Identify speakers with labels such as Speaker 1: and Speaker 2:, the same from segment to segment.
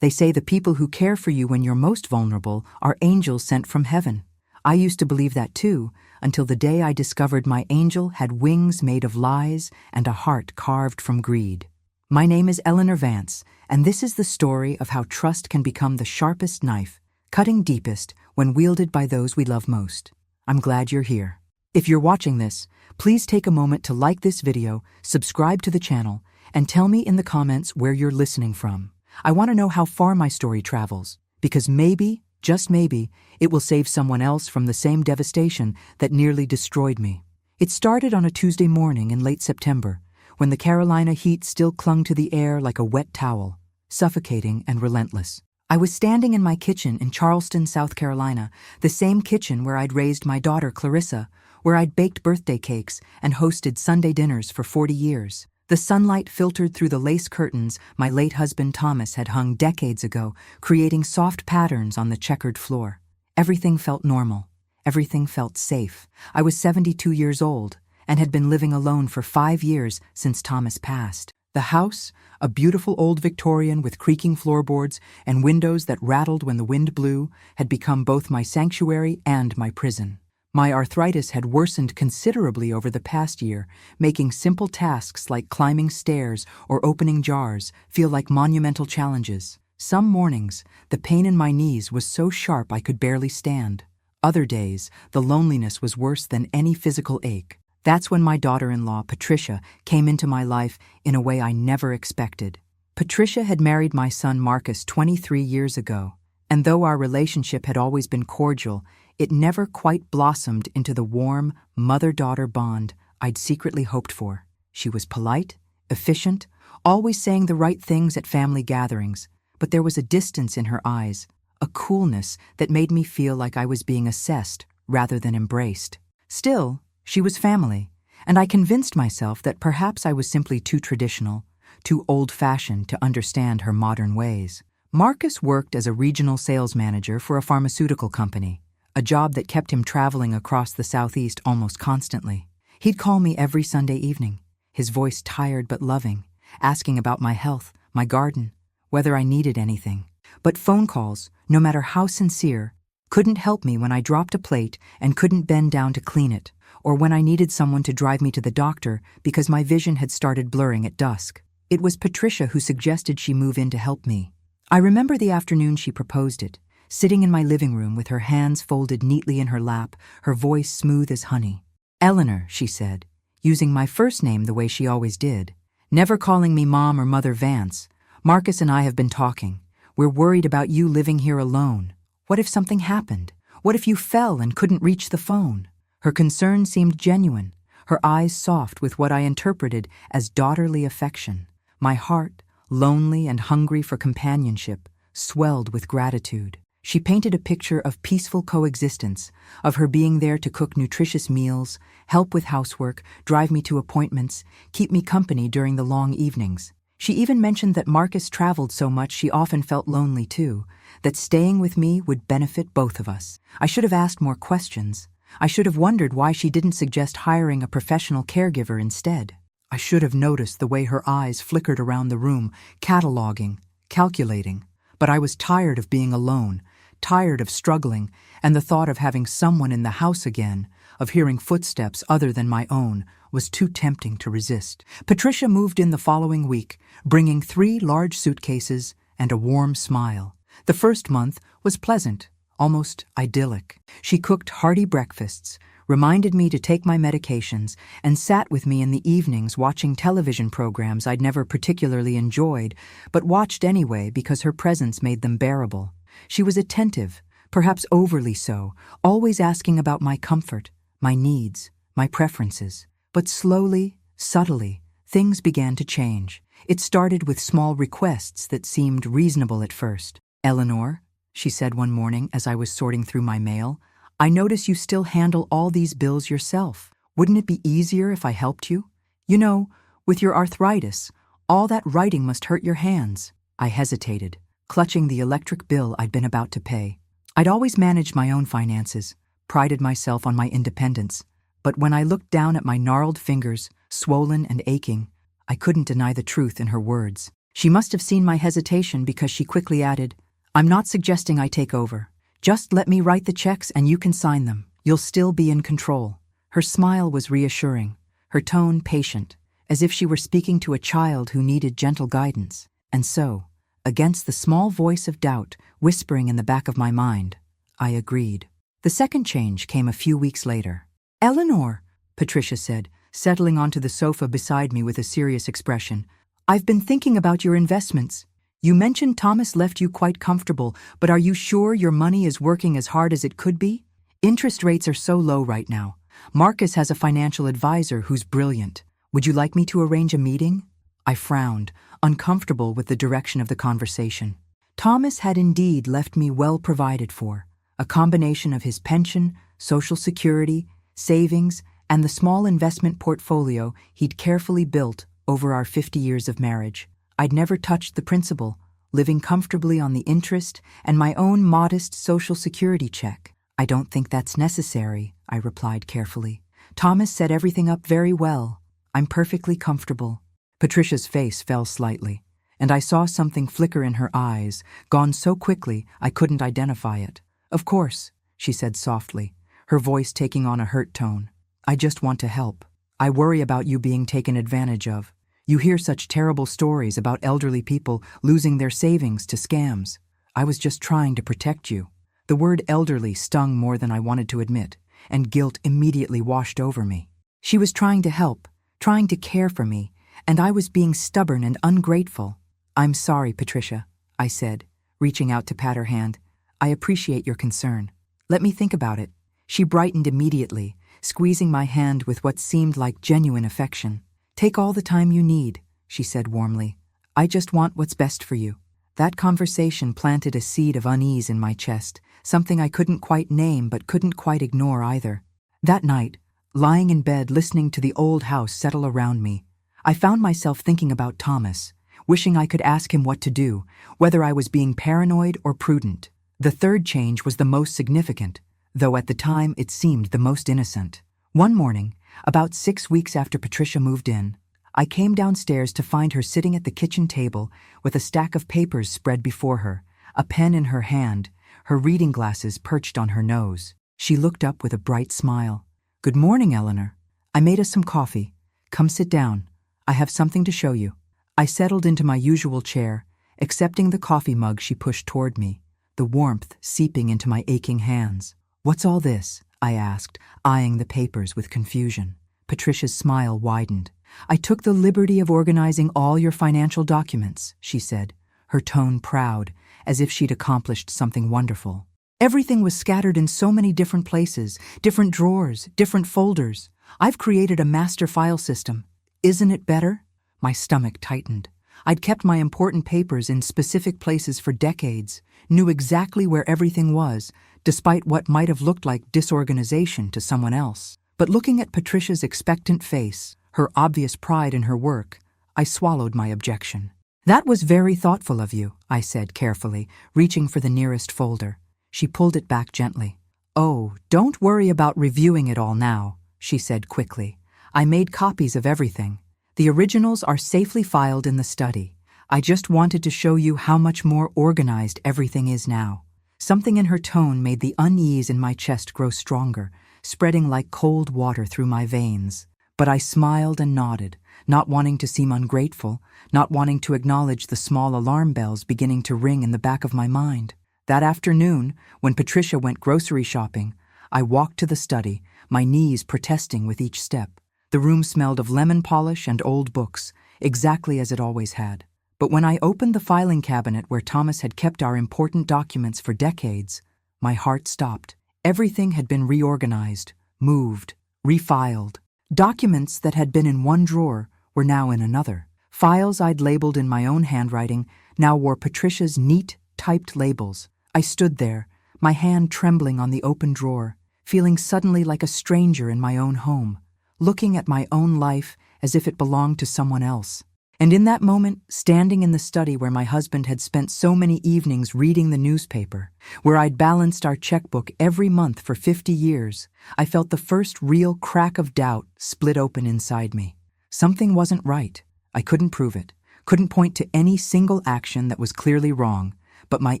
Speaker 1: They say the people who care for you when you're most vulnerable are angels sent from heaven. I used to believe that too, until the day I discovered my angel had wings made of lies and a heart carved from greed. My name is Eleanor Vance, and this is the story of how trust can become the sharpest knife, cutting deepest when wielded by those we love most. I'm glad you're here. If you're watching this, please take a moment to like this video, subscribe to the channel, and tell me in the comments where you're listening from. I want to know how far my story travels, because maybe, just maybe, it will save someone else from the same devastation that nearly destroyed me. It started on a Tuesday morning in late September, when the Carolina heat still clung to the air like a wet towel, suffocating and relentless. I was standing in my kitchen in Charleston, South Carolina, the same kitchen where I'd raised my daughter Clarissa, where I'd baked birthday cakes and hosted Sunday dinners for 40 years. The sunlight filtered through the lace curtains my late husband Thomas had hung decades ago, creating soft patterns on the checkered floor. Everything felt normal. Everything felt safe. I was 72 years old and had been living alone for 5 years since Thomas passed. The house, a beautiful old Victorian with creaking floorboards and windows that rattled when the wind blew, had become both my sanctuary and my prison. My arthritis had worsened considerably over the past year, making simple tasks like climbing stairs or opening jars feel like monumental challenges. Some mornings, the pain in my knees was so sharp I could barely stand. Other days, the loneliness was worse than any physical ache. That's when my daughter-in-law, Patricia, came into my life in a way I never expected. Patricia had married my son Marcus 23 years ago, and though our relationship had always been cordial, it never quite blossomed into the warm, mother-daughter bond I'd secretly hoped for. She was polite, efficient, always saying the right things at family gatherings, but there was a distance in her eyes, a coolness that made me feel like I was being assessed rather than embraced. Still, she was family, and I convinced myself that perhaps I was simply too traditional, too old-fashioned to understand her modern ways. Marcus worked as a regional sales manager for a pharmaceutical company, a job that kept him traveling across the Southeast almost constantly. He'd call me every Sunday evening, his voice tired but loving, asking about my health, my garden, whether I needed anything. But phone calls, no matter how sincere, couldn't help me when I dropped a plate and couldn't bend down to clean it, or when I needed someone to drive me to the doctor because my vision had started blurring at dusk. It was Patricia who suggested she move in to help me. I remember the afternoon she proposed it, sitting in my living room with her hands folded neatly in her lap, her voice smooth as honey. "Eleanor," she said, using my first name the way she always did, never calling me Mom or Mother Vance. "Marcus and I have been talking. We're worried about you living here alone. What if something happened? What if you fell and couldn't reach the phone?" Her concern seemed genuine, her eyes soft with what I interpreted as daughterly affection. My heart, lonely and hungry for companionship, swelled with gratitude. She painted a picture of peaceful coexistence, of her being there to cook nutritious meals, help with housework, drive me to appointments, keep me company during the long evenings. She even mentioned that Marcus traveled so much she often felt lonely too, that staying with me would benefit both of us. I should have asked more questions. I should have wondered why she didn't suggest hiring a professional caregiver instead. I should have noticed the way her eyes flickered around the room, cataloging, calculating. But I was tired of being alone, tired of struggling, and the thought of having someone in the house again, of hearing footsteps other than my own, was too tempting to resist. Patricia moved in the following week, bringing 3 large suitcases and a warm smile. The first month was pleasant, almost idyllic. She cooked hearty breakfasts, reminded me to take my medications, and sat with me in the evenings watching television programs I'd never particularly enjoyed, but watched anyway because her presence made them bearable. She was attentive, perhaps overly so, always asking about my comfort, my needs, my preferences. But slowly, subtly, things began to change. It started with small requests that seemed reasonable at first. "Eleanor," she said one morning as I was sorting through my mail, "I notice you still handle all these bills yourself. Wouldn't it be easier if I helped you? You know, with your arthritis, all that writing must hurt your hands." I hesitated, clutching the electric bill I'd been about to pay. I'd always managed my own finances, prided myself on my independence, but when I looked down at my gnarled fingers, swollen and aching, I couldn't deny the truth in her words. She must have seen my hesitation because she quickly added, "I'm not suggesting I take over. Just let me write the checks and you can sign them. You'll still be in control." Her smile was reassuring, her tone patient, as if she were speaking to a child who needed gentle guidance. And so, against the small voice of doubt whispering in the back of my mind, I agreed. The second change came a few weeks later. "Eleanor," Patricia said, settling onto the sofa beside me with a serious expression, "I've been thinking about your investments. You mentioned Thomas left you quite comfortable, but are you sure your money is working as hard as it could be? Interest rates are so low right now. Marcus has a financial advisor who's brilliant. Would you like me to arrange a meeting?" I frowned, uncomfortable with the direction of the conversation. Thomas had indeed left me well provided for, a combination of his pension, Social Security, savings, and the small investment portfolio he'd carefully built over our 50 years of marriage. I'd never touched the principal, living comfortably on the interest and my own modest Social Security check. "I don't think that's necessary," I replied carefully. "Thomas set everything up very well. I'm perfectly comfortable." Patricia's face fell slightly, and I saw something flicker in her eyes, gone so quickly I couldn't identify it. "Of course," she said softly, her voice taking on a hurt tone. "I just want to help. I worry about you being taken advantage of. You hear such terrible stories about elderly people losing their savings to scams. I was just trying to protect you." The word elderly stung more than I wanted to admit, and guilt immediately washed over me. She was trying to help, trying to care for me, and I was being stubborn and ungrateful. "I'm sorry, Patricia," I said, reaching out to pat her hand. "I appreciate your concern. Let me think about it." She brightened immediately, squeezing my hand with what seemed like genuine affection. "Take all the time you need," she said warmly. "I just want what's best for you." That conversation planted a seed of unease in my chest, something I couldn't quite name but couldn't quite ignore either. That night, lying in bed listening to the old house settle around me, I found myself thinking about Thomas, wishing I could ask him what to do, whether I was being paranoid or prudent. The third change was the most significant, though at the time it seemed the most innocent. One morning, about 6 weeks after Patricia moved in, I came downstairs to find her sitting at the kitchen table with a stack of papers spread before her, a pen in her hand, her reading glasses perched on her nose. She looked up with a bright smile. "Good morning, Eleanor. I made us some coffee. Come sit down. I have something to show you." I settled into my usual chair, accepting the coffee mug she pushed toward me, the warmth seeping into my aching hands. "What's all this?" I asked, eyeing the papers with confusion. Patricia's smile widened. "I took the liberty of organizing all your financial documents," she said, her tone proud, as if she'd accomplished something wonderful. "Everything was scattered in so many different places, different drawers, different folders. I've created a master file system. Isn't it better?" My stomach tightened. I'd kept my important papers in specific places for decades, knew exactly where everything was, despite what might have looked like disorganization to someone else. But looking at Patricia's expectant face, her obvious pride in her work, I swallowed my objection. "That was very thoughtful of you," I said carefully, reaching for the nearest folder. She pulled it back gently. "Oh, don't worry about reviewing it all now," she said quickly. "I made copies of everything. The originals are safely filed in the study. I just wanted to show you how much more organized everything is now." Something in her tone made the unease in my chest grow stronger, spreading like cold water through my veins. But I smiled and nodded, not wanting to seem ungrateful, not wanting to acknowledge the small alarm bells beginning to ring in the back of my mind. That afternoon, when Patricia went grocery shopping, I walked to the study, my knees protesting with each step. The room smelled of lemon polish and old books, exactly as it always had. But when I opened the filing cabinet where Thomas had kept our important documents for decades, my heart stopped. Everything had been reorganized, moved, refiled. Documents that had been in one drawer were now in another. Files I'd labeled in my own handwriting now wore Patricia's neat, typed labels. I stood there, my hand trembling on the open drawer, feeling suddenly like a stranger in my own home, looking at my own life as if it belonged to someone else. And in that moment, standing in the study where my husband had spent so many evenings reading the newspaper, where I'd balanced our checkbook every month for 50 years, I felt the first real crack of doubt split open inside me. Something wasn't right. I couldn't prove it, couldn't point to any single action that was clearly wrong, but my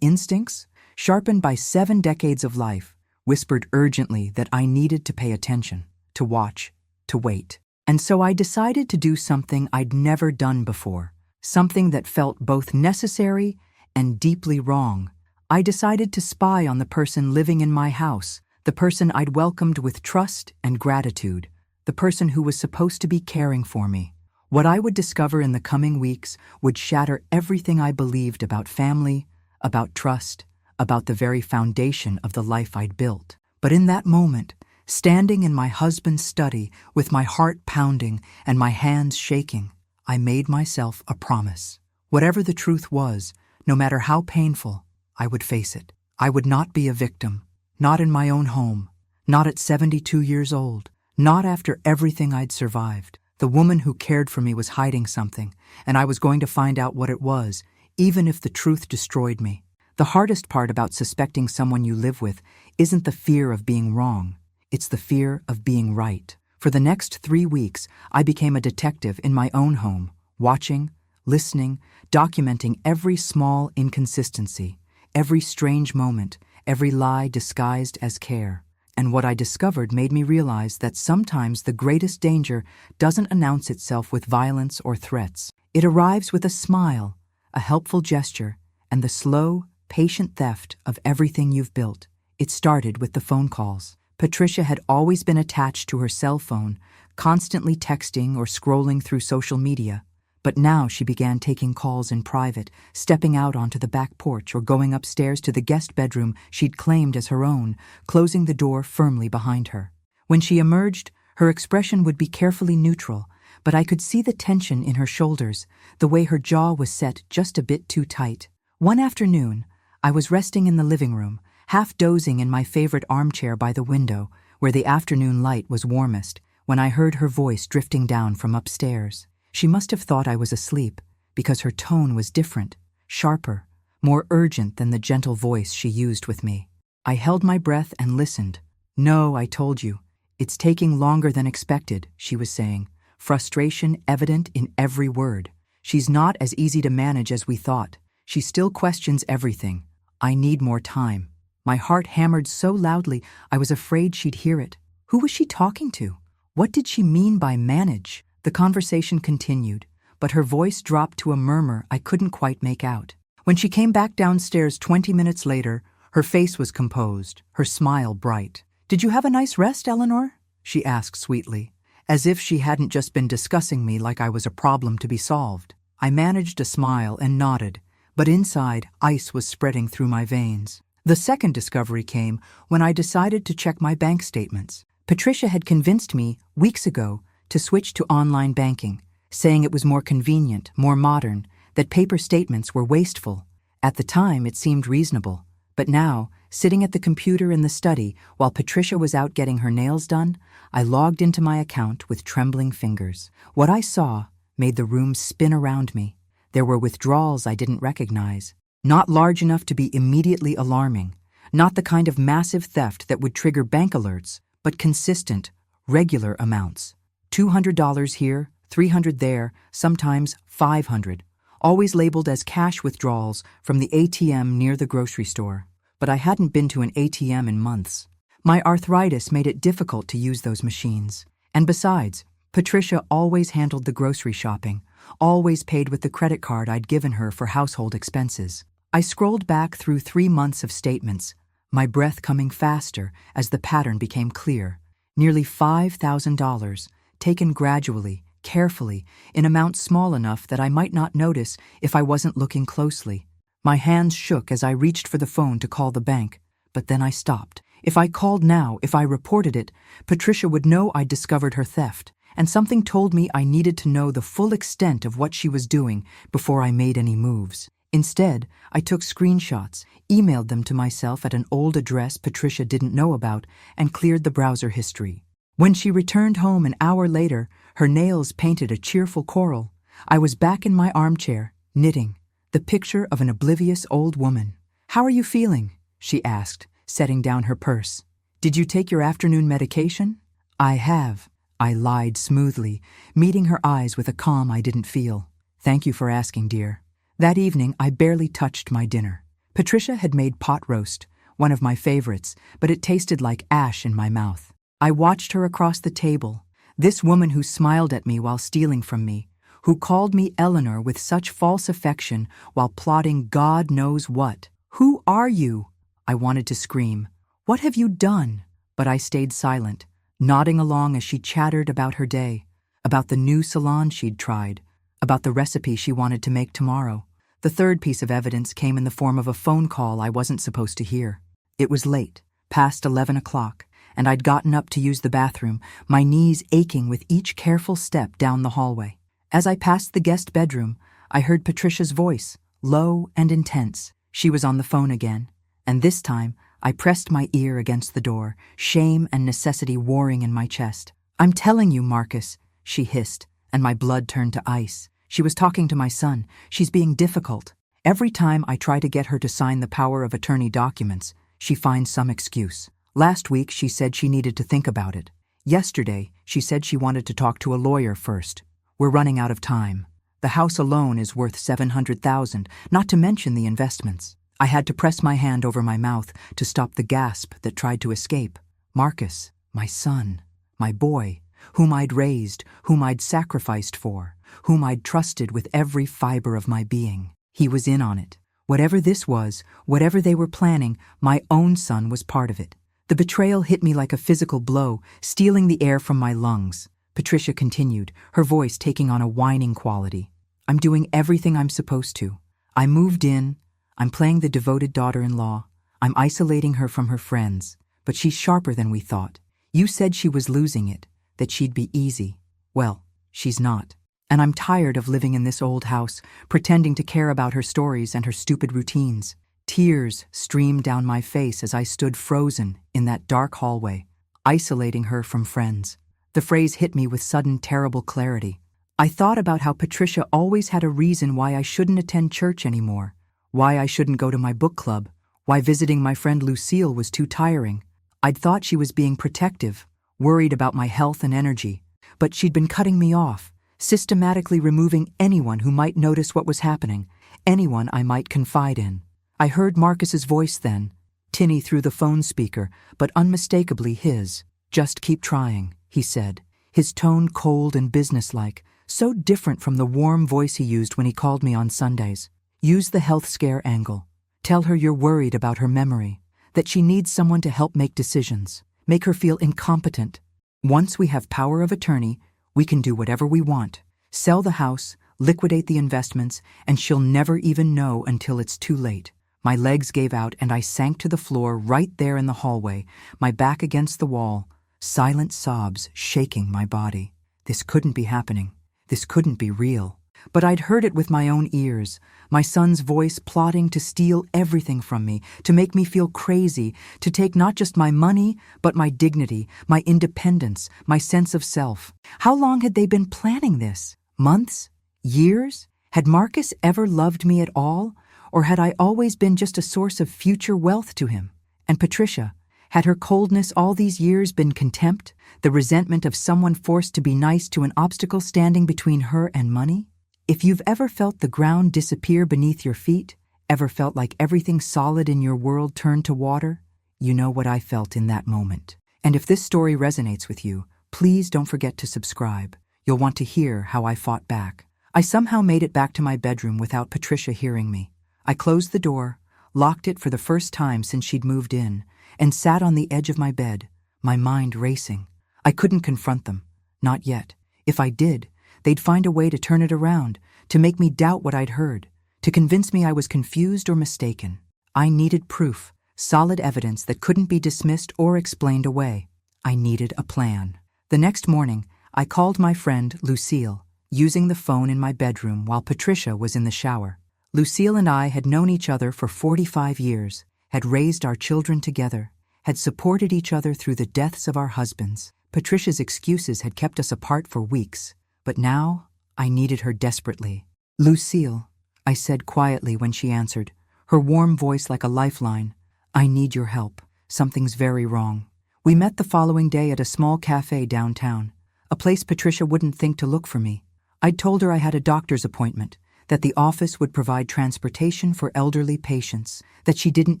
Speaker 1: instincts, sharpened by 7 decades of life, whispered urgently that I needed to pay attention, to watch, to wait. And so I decided to do something I'd never done before, something that felt both necessary and deeply wrong. I decided to spy on the person living in my house, the person I'd welcomed with trust and gratitude, the person who was supposed to be caring for me. What I would discover in the coming weeks would shatter everything I believed about family, about trust, about the very foundation of the life I'd built. But in that moment, standing in my husband's study with my heart pounding and my hands shaking, I made myself a promise. Whatever the truth was, no matter how painful, I would face it. I would not be a victim, not in my own home, not at 72 years old, not after everything I'd survived. The woman who cared for me was hiding something, and I was going to find out what it was, even if the truth destroyed me. The hardest part about suspecting someone you live with isn't the fear of being wrong. It's the fear of being right. For the next 3 weeks, I became a detective in my own home, watching, listening, documenting every small inconsistency, every strange moment, every lie disguised as care. And what I discovered made me realize that sometimes the greatest danger doesn't announce itself with violence or threats. It arrives with a smile, a helpful gesture, and the slow, patient theft of everything you've built. It started with the phone calls. Patricia had always been attached to her cell phone, constantly texting or scrolling through social media. But now she began taking calls in private, stepping out onto the back porch or going upstairs to the guest bedroom she'd claimed as her own, closing the door firmly behind her. When she emerged, her expression would be carefully neutral, but I could see the tension in her shoulders, the way her jaw was set just a bit too tight. One afternoon, I was resting in the living room, half dozing in my favorite armchair by the window, where the afternoon light was warmest, when I heard her voice drifting down from upstairs. She must have thought I was asleep, because her tone was different, sharper, more urgent than the gentle voice she used with me. I held my breath and listened. "No, I told you. It's taking longer than expected," she was saying, frustration evident in every word. "She's not as easy to manage as we thought. She still questions everything. I need more time." My heart hammered so loudly I was afraid she'd hear it. Who was she talking to? What did she mean by manage? The conversation continued, but her voice dropped to a murmur I couldn't quite make out. When she came back downstairs 20 minutes later, her face was composed, her smile bright. "Did you have a nice rest, Eleanor?" she asked sweetly, as if she hadn't just been discussing me like I was a problem to be solved. I managed a smile and nodded, but inside, ice was spreading through my veins. The second discovery came when I decided to check my bank statements. Patricia had convinced me, weeks ago, to switch to online banking, saying it was more convenient, more modern, that paper statements were wasteful. At the time, it seemed reasonable. But now, sitting at the computer in the study while Patricia was out getting her nails done, I logged into my account with trembling fingers. What I saw made the room spin around me. There were withdrawals I didn't recognize, not large enough to be immediately alarming, not the kind of massive theft that would trigger bank alerts, but consistent, regular amounts. $200 here, $300 there, sometimes $500, always labeled as cash withdrawals from the ATM near the grocery store. But I hadn't been to an ATM in months. My arthritis made it difficult to use those machines. And besides, Patricia always handled the grocery shopping, always paid with the credit card I'd given her for household expenses. I scrolled back through 3 months of statements, my breath coming faster as the pattern became clear. Nearly $5,000, taken gradually, carefully, in amounts small enough that I might not notice if I wasn't looking closely. My hands shook as I reached for the phone to call the bank, but then I stopped. If I called now, if I reported it, Patricia would know I'd discovered her theft, and something told me I needed to know the full extent of what she was doing before I made any moves. Instead, I took screenshots, emailed them to myself at an old address Patricia didn't know about, and cleared the browser history. When she returned home an hour later, her nails painted a cheerful coral. I was back in my armchair, knitting, the picture of an oblivious old woman. "How are you feeling?" she asked, setting down her purse. "Did you take your afternoon medication?" "I have," I lied smoothly, meeting her eyes with a calm I didn't feel. Thank you for asking, dear. That evening, I barely touched my dinner. Patricia had made pot roast, one of my favorites, but it tasted like ash in my mouth. I watched her across the table, this woman who smiled at me while stealing from me, who called me Eleanor with such false affection while plotting God knows what. Who are you? I wanted to scream. What have you done? But I stayed silent, nodding along as she chattered about her day, about the new salon she'd tried, about the recipe she wanted to make tomorrow. The third piece of evidence came in the form of a phone call I wasn't supposed to hear. It was late, past 11 o'clock, and I'd gotten up to use the bathroom, my knees aching with each careful step down the hallway. As I passed the guest bedroom, I heard Patricia's voice, low and intense. She was on the phone again, and this time I pressed my ear against the door, shame and necessity warring in my chest. "I'm telling you, Marcus," she hissed, and my blood turned to ice. She was talking to my son. She's being difficult. Every time I try to get her to sign the power of attorney documents, she finds some excuse. Last week, she said she needed to think about it. Yesterday, she said she wanted to talk to a lawyer first. We're running out of time. The house alone is worth $700,000, not to mention the investments. I had to press my hand over my mouth to stop the gasp that tried to escape. Marcus, my son, my boy, whom I'd raised, whom I'd sacrificed for, whom I'd trusted with every fiber of my being. He was in on it. Whatever this was, whatever they were planning, my own son was part of it. The betrayal hit me like a physical blow, stealing the air from my lungs. Patricia continued, her voice taking on a whining quality. "I'm doing everything I'm supposed to. I moved in. I'm playing the devoted daughter-in-law. I'm isolating her from her friends. But she's sharper than we thought. You said she was losing it, that she'd be easy. Well, she's not. And I'm tired of living in this old house, pretending to care about her stories and her stupid routines." Tears streamed down my face as I stood frozen in that dark hallway, isolating her from friends. The phrase hit me with sudden, terrible clarity. I thought about how Patricia always had a reason why I shouldn't attend church anymore, why I shouldn't go to my book club, why visiting my friend Lucille was too tiring. I'd thought she was being protective, worried about my health and energy, but she'd been cutting me off, systematically removing anyone who might notice what was happening, anyone I might confide in. I heard Marcus's voice then, tinny through the phone speaker, but unmistakably his. "Just keep trying," he said, his tone cold and businesslike, so different from the warm voice he used when he called me on Sundays. "Use the health scare angle. Tell her you're worried about her memory, that she needs someone to help make decisions, make her feel incompetent. Once we have power of attorney, we can do whatever we want. Sell the house, liquidate the investments, and she'll never even know until it's too late." My legs gave out and I sank to the floor right there in the hallway, my back against the wall, silent sobs shaking my body. This couldn't be happening. This couldn't be real. But I'd heard it with my own ears, my son's voice plotting to steal everything from me, to make me feel crazy, to take not just my money, but my dignity, my independence, my sense of self. How long had they been planning this? Months? Years? Had Marcus ever loved me at all? Or had I always been just a source of future wealth to him? And Patricia, had her coldness all these years been contempt, the resentment of someone forced to be nice to an obstacle standing between her and money? If you've ever felt the ground disappear beneath your feet, ever felt like everything solid in your world turned to water, you know what I felt in that moment. And if this story resonates with you, please don't forget to subscribe. You'll want to hear how I fought back. I somehow made it back to my bedroom without Patricia hearing me. I closed the door, locked it for the first time since she'd moved in, and sat on the edge of my bed, my mind racing. I couldn't confront them. Not yet. If I did, they'd find a way to turn it around, to make me doubt what I'd heard, to convince me I was confused or mistaken. I needed proof, solid evidence that couldn't be dismissed or explained away. I needed a plan. The next morning, I called my friend Lucille, using the phone in my bedroom while Patricia was in the shower. Lucille and I had known each other for 45 years, had raised our children together, had supported each other through the deaths of our husbands. Patricia's excuses had kept us apart for weeks, but now I needed her desperately. "Lucille," I said quietly when she answered, her warm voice like a lifeline, "I need your help. Something's very wrong." We met the following day at a small cafe downtown, a place Patricia wouldn't think to look for me. I'd told her I had a doctor's appointment, that the office would provide transportation for elderly patients, that she didn't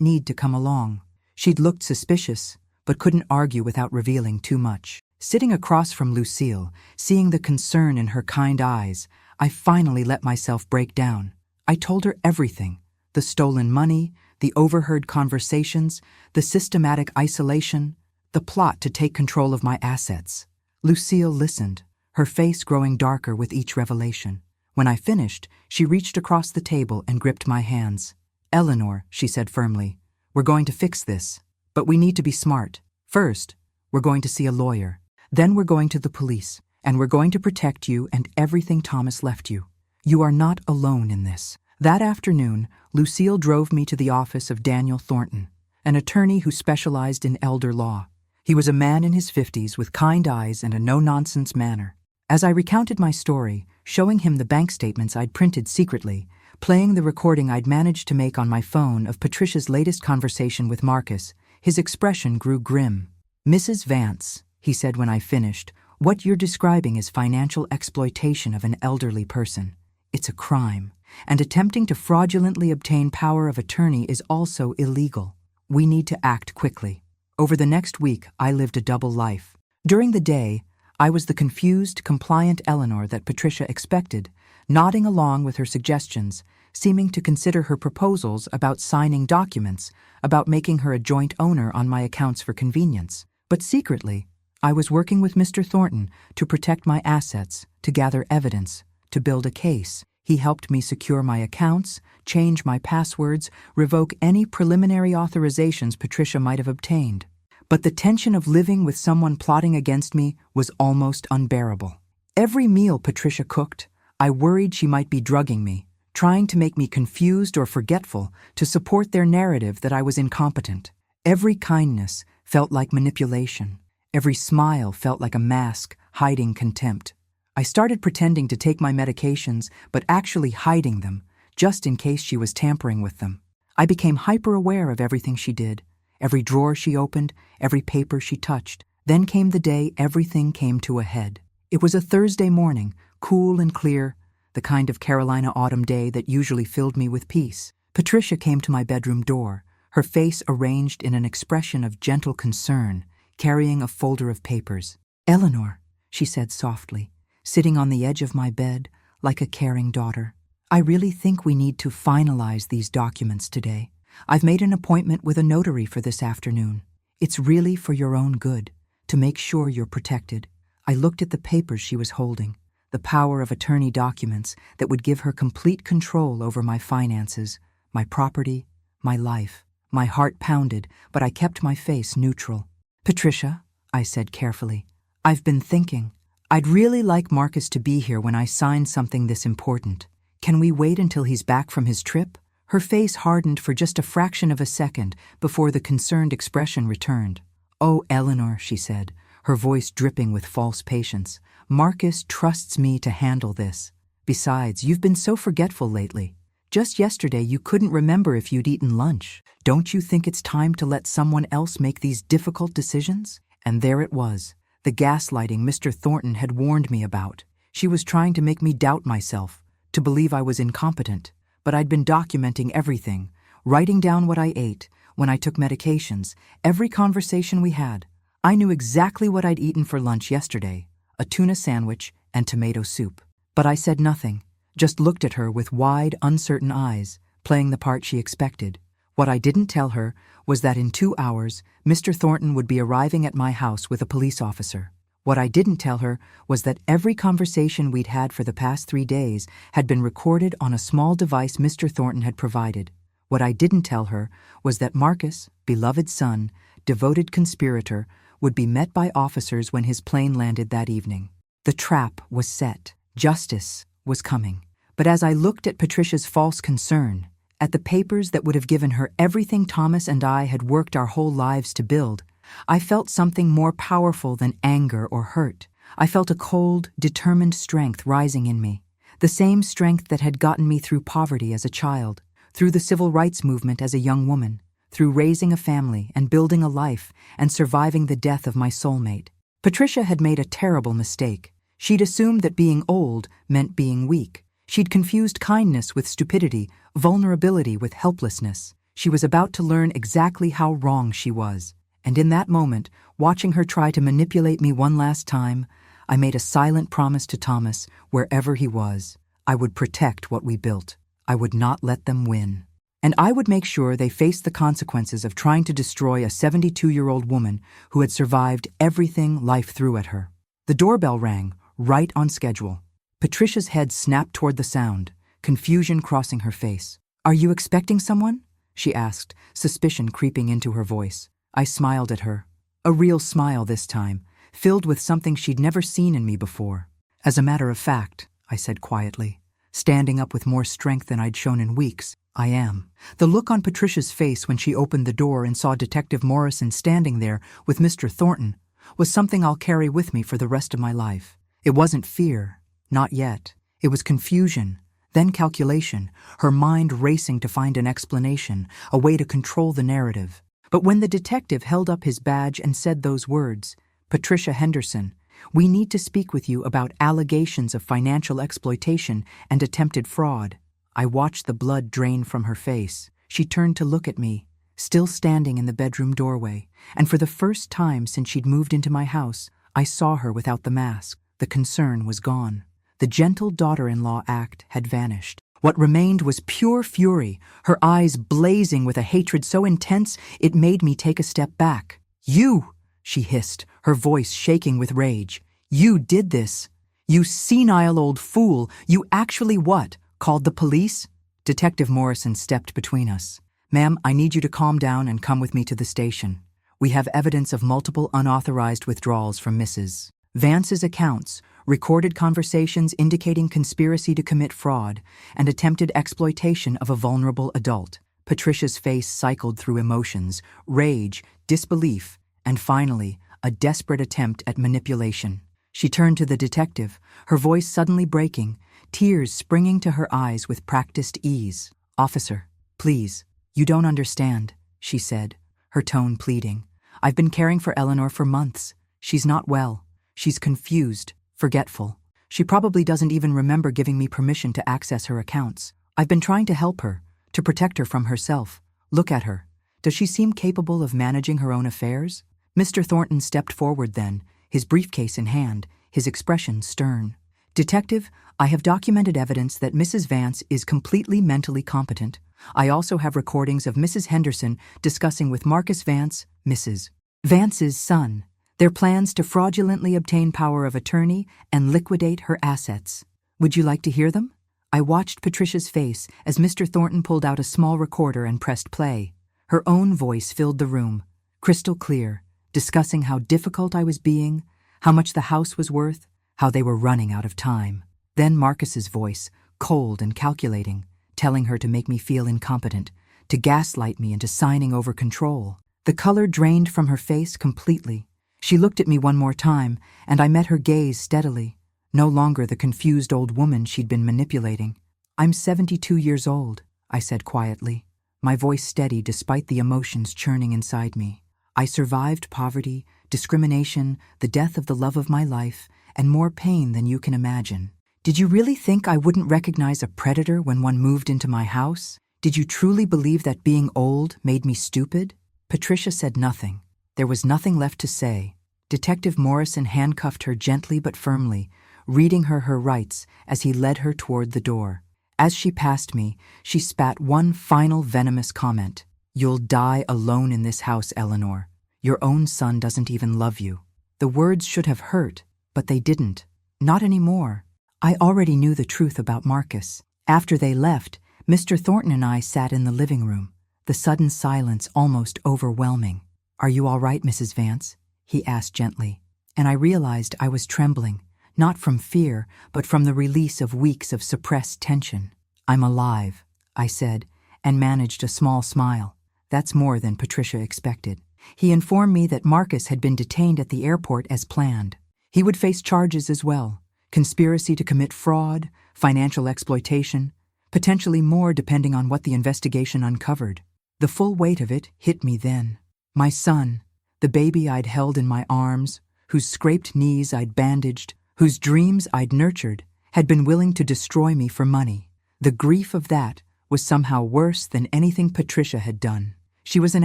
Speaker 1: need to come along. She'd looked suspicious, but couldn't argue without revealing too much. Sitting across from Lucille, seeing the concern in her kind eyes, I finally let myself break down. I told her everything: the stolen money, the overheard conversations, the systematic isolation, the plot to take control of my assets. Lucille listened, her face growing darker with each revelation. When I finished, she reached across the table and gripped my hands. "Eleanor," she said firmly, "we're going to fix this. But we need to be smart. First, we're going to see a lawyer. Then we're going to the police, and we're going to protect you and everything Thomas left you. You are not alone in this." That afternoon, Lucille drove me to the office of Daniel Thornton, an attorney who specialized in elder law. He was a man in his 50s with kind eyes and a no-nonsense manner. As I recounted my story, showing him the bank statements I'd printed secretly, playing the recording I'd managed to make on my phone of Patricia's latest conversation with Marcus, his expression grew grim. "Mrs. Vance," he said when I finished, "what you're describing is financial exploitation of an elderly person. It's a crime, and attempting to fraudulently obtain power of attorney is also illegal. We need to act quickly." Over the next week, I lived a double life. During the day, I was the confused, compliant Eleanor that Patricia expected, nodding along with her suggestions, seeming to consider her proposals about signing documents, about making her a joint owner on my accounts for convenience. But secretly, I was working with Mr. Thornton to protect my assets, to gather evidence, to build a case. He helped me secure my accounts, change my passwords, revoke any preliminary authorizations Patricia might have obtained. But the tension of living with someone plotting against me was almost unbearable. Every meal Patricia cooked, I worried she might be drugging me, trying to make me confused or forgetful to support their narrative that I was incompetent. Every kindness felt like manipulation. Every smile felt like a mask hiding contempt. I started pretending to take my medications, but actually hiding them, just in case she was tampering with them. I became hyper-aware of everything she did, every drawer she opened, every paper she touched. Then came the day everything came to a head. It was a Thursday morning, cool and clear, the kind of Carolina autumn day that usually filled me with peace. Patricia came to my bedroom door, her face arranged in an expression of gentle concern, carrying a folder of papers. "Eleanor," she said softly, sitting on the edge of my bed like a caring daughter, "I really think we need to finalize these documents today. I've made an appointment with a notary for this afternoon. It's really for your own good, to make sure you're protected." I looked at the papers she was holding, the power of attorney documents that would give her complete control over my finances, my property, my life. My heart pounded, but I kept my face neutral. "Patricia," I said carefully, "I've been thinking. I'd really like Marcus to be here when I sign something this important. Can we wait until he's back from his trip?" Her face hardened for just a fraction of a second before the concerned expression returned. "Oh, Eleanor," she said, her voice dripping with false patience, "Marcus trusts me to handle this. Besides, you've been so forgetful lately. Just yesterday you couldn't remember if you'd eaten lunch. Don't you think it's time to let someone else make these difficult decisions?" And there it was, the gaslighting Mr. Thornton had warned me about. She was trying to make me doubt myself, to believe I was incompetent. But I'd been documenting everything, writing down what I ate, when I took medications, every conversation we had. I knew exactly what I'd eaten for lunch yesterday, a tuna sandwich and tomato soup. But I said nothing, just looked at her with wide, uncertain eyes, playing the part she expected. What I didn't tell her was that in 2 hours, Mr. Thornton would be arriving at my house with a police officer. What I didn't tell her was that every conversation we'd had for the past 3 days had been recorded on a small device Mr. Thornton had provided. What I didn't tell her was that Marcus, beloved son, devoted conspirator, would be met by officers when his plane landed that evening. The trap was set. Justice was coming. But as I looked at Patricia's false concern, at the papers that would have given her everything Thomas and I had worked our whole lives to build, I felt something more powerful than anger or hurt. I felt a cold, determined strength rising in me, the same strength that had gotten me through poverty as a child, through the civil rights movement as a young woman, through raising a family and building a life and surviving the death of my soulmate. Patricia had made a terrible mistake. She'd assumed that being old meant being weak. She'd confused kindness with stupidity, vulnerability with helplessness. She was about to learn exactly how wrong she was. And in that moment, watching her try to manipulate me one last time, I made a silent promise to Thomas, wherever he was. I would protect what we built. I would not let them win. And I would make sure they faced the consequences of trying to destroy a 72-year-old woman who had survived everything life threw at her. The doorbell rang, right on schedule. Patricia's head snapped toward the sound, confusion crossing her face. "Are you expecting someone?" she asked, suspicion creeping into her voice. I smiled at her. A real smile this time, filled with something she'd never seen in me before. "As a matter of fact," I said quietly, standing up with more strength than I'd shown in weeks, "I am." The look on Patricia's face when she opened the door and saw Detective Morrison standing there with Mr. Thornton was something I'll carry with me for the rest of my life. It wasn't fear, not yet. It was confusion, then calculation, her mind racing to find an explanation, a way to control the narrative. But when the detective held up his badge and said those words, "Patricia Henderson, we need to speak with you about allegations of financial exploitation and attempted fraud," I watched the blood drain from her face. She turned to look at me, still standing in the bedroom doorway, and for the first time since she'd moved into my house, I saw her without the mask. The concern was gone. The gentle daughter-in-law act had vanished. What remained was pure fury, her eyes blazing with a hatred so intense it made me take a step back. "You!" she hissed, her voice shaking with rage. "You did this! You senile old fool! You actually what? Called the police?" Detective Morrison stepped between us. "Ma'am, I need you to calm down and come with me to the station. We have evidence of multiple unauthorized withdrawals from Mrs. Vance's accounts, recorded conversations indicating conspiracy to commit fraud, and attempted exploitation of a vulnerable adult." Patricia's face cycled through emotions, rage, disbelief, and finally, a desperate attempt at manipulation. She turned to the detective, her voice suddenly breaking, tears springing to her eyes with practiced ease. "Officer, please, you don't understand," she said, her tone pleading. "I've been caring for Eleanor for months. She's not well. She's confused, forgetful. She probably doesn't even remember giving me permission to access her accounts. I've been trying to help her, to protect her from herself. Look at her. Does she seem capable of managing her own affairs?" Mr. Thornton stepped forward then, his briefcase in hand, his expression stern. "Detective, I have documented evidence that Mrs. Vance is completely mentally competent. I also have recordings of Mrs. Henderson discussing with Marcus Vance, Mrs. Vance's son, their plans to fraudulently obtain power of attorney and liquidate her assets. Would you like to hear them?" I watched Patricia's face as Mr. Thornton pulled out a small recorder and pressed play. Her own voice filled the room, crystal clear, discussing how difficult I was being, how much the house was worth, how they were running out of time. Then Marcus's voice, cold and calculating, telling her to make me feel incompetent, to gaslight me into signing over control. The color drained from her face completely. She looked at me one more time, and I met her gaze steadily, no longer the confused old woman she'd been manipulating. "I'm 72 years old," I said quietly, my voice steady despite the emotions churning inside me. "I survived poverty, discrimination, the death of the love of my life, and more pain than you can imagine. Did you really think I wouldn't recognize a predator when one moved into my house? Did you truly believe that being old made me stupid?" Patricia said nothing. There was nothing left to say. Detective Morrison handcuffed her gently but firmly, reading her rights as he led her toward the door. As she passed me, she spat one final venomous comment. "You'll die alone in this house, Eleanor. Your own son doesn't even love you." The words should have hurt, but they didn't. Not anymore. I already knew the truth about Marcus. After they left, Mr. Thornton and I sat in the living room, the sudden silence almost overwhelming. "Are you all right, Mrs. Vance?" he asked gently, and I realized I was trembling, not from fear, but from the release of weeks of suppressed tension. "I'm alive," I said, and managed a small smile. That's more than Patricia expected. He informed me that Marcus had been detained at the airport as planned. He would face charges as well: conspiracy to commit fraud, financial exploitation, potentially more depending on what the investigation uncovered. The full weight of it hit me then. My son, the baby I'd held in my arms, whose scraped knees I'd bandaged, whose dreams I'd nurtured, had been willing to destroy me for money. The grief of that was somehow worse than anything Patricia had done. She was an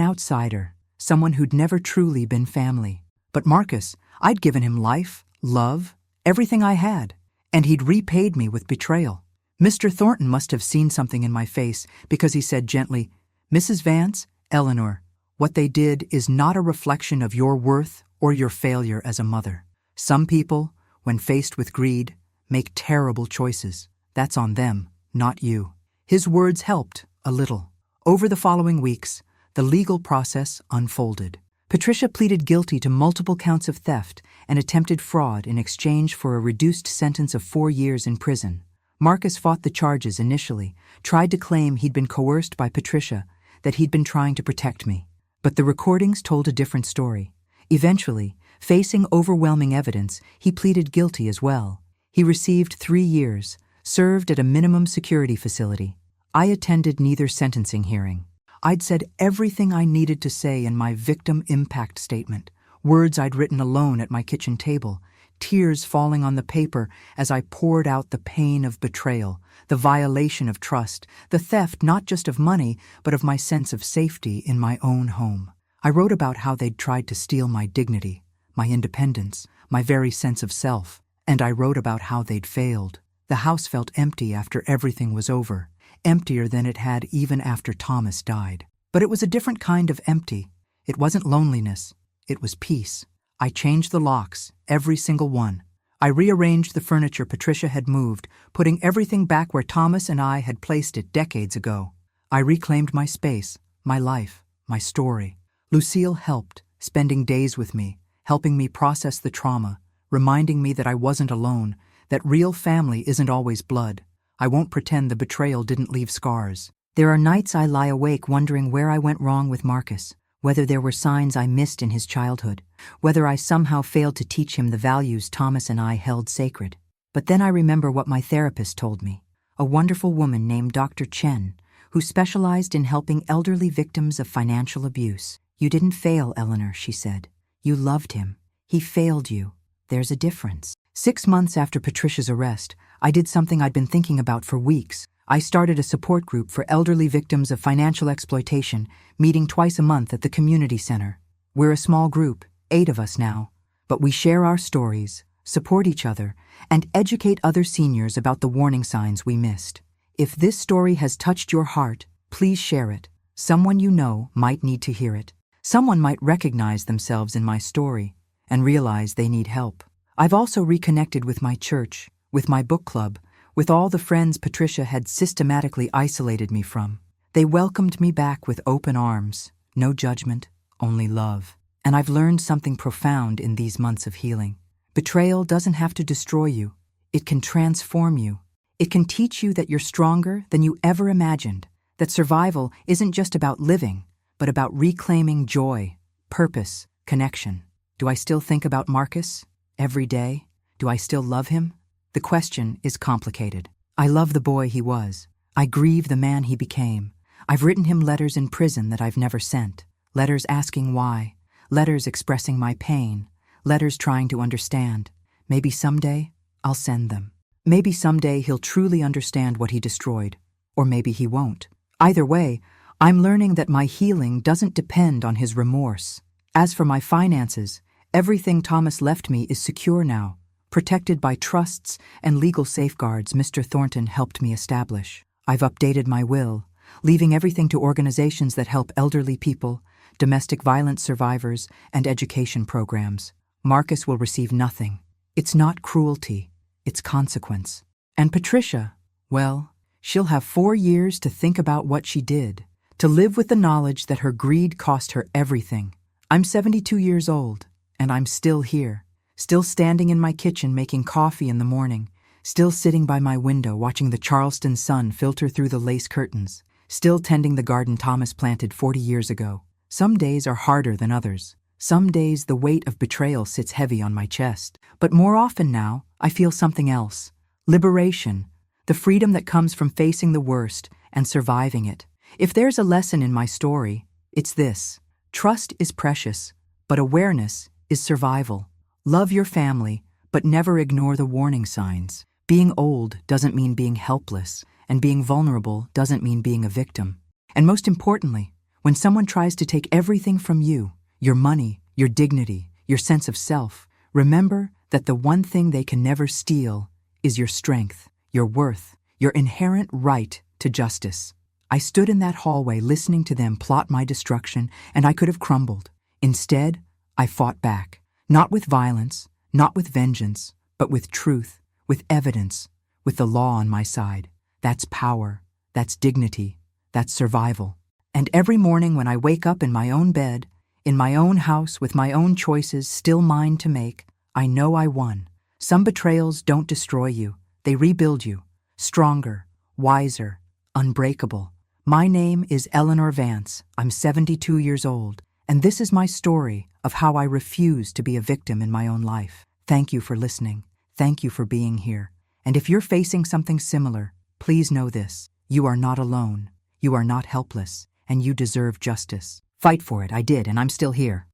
Speaker 1: outsider, someone who'd never truly been family. But Marcus, I'd given him life, love, everything I had, and he'd repaid me with betrayal. Mr. Thornton must have seen something in my face because he said gently, "Mrs. Vance, Eleanor, what they did is not a reflection of your worth or your failure as a mother. Some people, when faced with greed, make terrible choices. That's on them, not you." His words helped, a little. Over the following weeks, the legal process unfolded. Patricia pleaded guilty to multiple counts of theft and attempted fraud in exchange for a reduced sentence of 4 years in prison. Marcus fought the charges initially, tried to claim he'd been coerced by Patricia, that he'd been trying to protect me. But the recordings told a different story. Eventually, facing overwhelming evidence, he pleaded guilty as well. He received 3 years, served at a minimum security facility. I attended neither sentencing hearing. I'd said everything I needed to say in my victim impact statement, words I'd written alone at my kitchen table, tears falling on the paper as I poured out the pain of betrayal, the violation of trust, the theft not just of money, but of my sense of safety in my own home. I wrote about how they'd tried to steal my dignity, my independence, my very sense of self, and I wrote about how they'd failed. The house felt empty after everything was over, emptier than it had even after Thomas died. But it was a different kind of empty. It wasn't loneliness, it was peace. I changed the locks, every single one. I rearranged the furniture Patricia had moved, putting everything back where Thomas and I had placed it decades ago. I reclaimed my space, my life, my story. Lucille helped, spending days with me, helping me process the trauma, reminding me that I wasn't alone, that real family isn't always blood. I won't pretend the betrayal didn't leave scars. There are nights I lie awake wondering where I went wrong with Marcus, whether there were signs I missed in his childhood, whether I somehow failed to teach him the values Thomas and I held sacred. But then I remember what my therapist told me, a wonderful woman named Dr. Chen, who specialized in helping elderly victims of financial abuse. "You didn't fail, Eleanor," she said. "You loved him. He failed you. There's a difference." 6 months after Patricia's arrest, I did something I'd been thinking about for weeks. I started a support group for elderly victims of financial exploitation, meeting twice a month at the community center. We're a small group, 8 of us now, but we share our stories, support each other, and educate other seniors about the warning signs we missed. If this story has touched your heart, please share it. Someone you know might need to hear it. Someone might recognize themselves in my story and realize they need help. I've also reconnected with my church, with my book club, with all the friends Patricia had systematically isolated me from. They welcomed me back with open arms, no judgment, only love. And I've learned something profound in these months of healing. Betrayal doesn't have to destroy you. It can transform you. It can teach you that you're stronger than you ever imagined, that survival isn't just about living, but about reclaiming joy, purpose, connection. Do I still think about Marcus? Every day? Do I still love him? The question is complicated. I love the boy he was. I grieve the man he became. I've written him letters in prison that I've never sent. Letters asking why. Letters expressing my pain. Letters trying to understand. Maybe someday I'll send them. Maybe someday he'll truly understand what he destroyed. Or maybe he won't. Either way, I'm learning that my healing doesn't depend on his remorse. As for my finances, everything Thomas left me is secure now, protected by trusts and legal safeguards Mr. Thornton helped me establish. I've updated my will, leaving everything to organizations that help elderly people, domestic violence survivors, and education programs. Marcus will receive nothing. It's not cruelty, it's consequence. And Patricia, well, she'll have 4 years to think about what she did, to live with the knowledge that her greed cost her everything. I'm 72 years old, and I'm still here, still standing in my kitchen making coffee in the morning, still sitting by my window watching the Charleston sun filter through the lace curtains, still tending the garden Thomas planted 40 years ago. Some days are harder than others. Some days the weight of betrayal sits heavy on my chest. But more often now, I feel something else. Liberation. The freedom that comes from facing the worst and surviving it. If there's a lesson in my story, it's this. Trust is precious, but awareness is survival. Love your family, but never ignore the warning signs. Being old doesn't mean being helpless, and being vulnerable doesn't mean being a victim. And most importantly, when someone tries to take everything from you, your money, your dignity, your sense of self, remember that the one thing they can never steal is your strength, your worth, your inherent right to justice. I stood in that hallway listening to them plot my destruction, and I could have crumbled. Instead, I fought back, not with violence, not with vengeance, but with truth, with evidence, with the law on my side. That's power, that's dignity, that's survival. And every morning when I wake up in my own bed, in my own house with my own choices still mine to make, I know I won. Some betrayals don't destroy you, they rebuild you, stronger, wiser, unbreakable. My name is Eleanor Vance. I'm 72 years old, and this is my story of how I refuse to be a victim in my own life. Thank you for listening. Thank you for being here. And if you're facing something similar, please know this: you are not alone, you are not helpless, and you deserve justice. Fight for it, I did, and I'm still here.